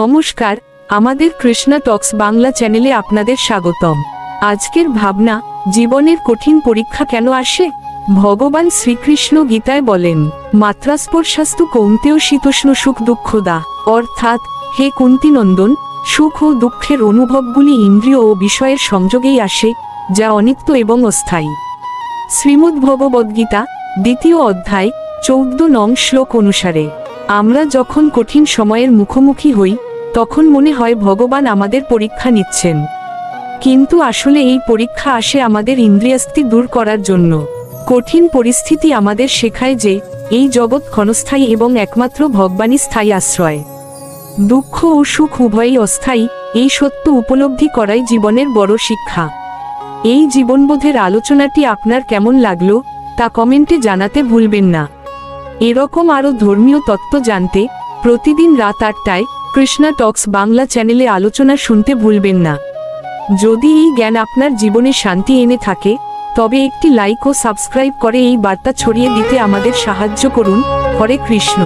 নমস্কার, আমাদের কৃষ্ণা টক্স বাংলা চ্যানেলে আপনাদের স্বাগতম। আজকের ভাবনা, জীবনের কঠিন পরীক্ষা কেন আসে? ভগবান শ্রীকৃষ্ণ গীতায় বলেন, মাত্রাস্পর্শাস্তু কৌন্তেয় শীতোষ্ণ সুখ দুঃখদা, অর্থাৎ হে কুন্তিনন্দন, সুখ ও দুঃখের অনুভবগুলি ইন্দ্রিয় ও বিষয়ের সংযোগেই আসে, যা অনিত্য এবং অস্থায়ী। শ্রীমদ্ভগবদ্গীতা 2য় অধ্যায় 14 নং শ্লোক অনুসারে, আমরা যখন কঠিন সময়ের মুখোমুখি হই তখন মনে হয় ভগবান আমাদের পরীক্ষা নিচ্ছেন, কিন্তু আসলে এই পরীক্ষা আসে আমাদের ইন্দ্রিয়াস্তি দূর করার জন্য। কঠিন পরিস্থিতি আমাদের শেখায় যে এই জগৎ ক্ষণস্থায়ী এবং একমাত্র ভগবানই স্থায়ী আশ্রয়। দুঃখ ও সুখ উভয়ই অস্থায়ী, এই সত্য উপলব্ধি করাই জীবনের বড় শিক্ষা। এই জীবনবোধের আলোচনাটি আপনার কেমন লাগলো তা কমেন্টে জানাতে ভুলবেন না। এরকম আরও ধর্মীয় তত্ত্ব জানতে প্রতিদিন রাত 8টায় কৃষ্ণা টক্স বাংলা চ্যানেলে আলোচনা শুনতে ভুলবেন না। যদি এই জ্ঞান আপনার জীবনে শান্তি এনে থাকে তবে একটি লাইক ও সাবস্ক্রাইব করে এই বার্তা ছড়িয়ে দিতে আমাদের সাহায্য করুন। হরে কৃষ্ণ।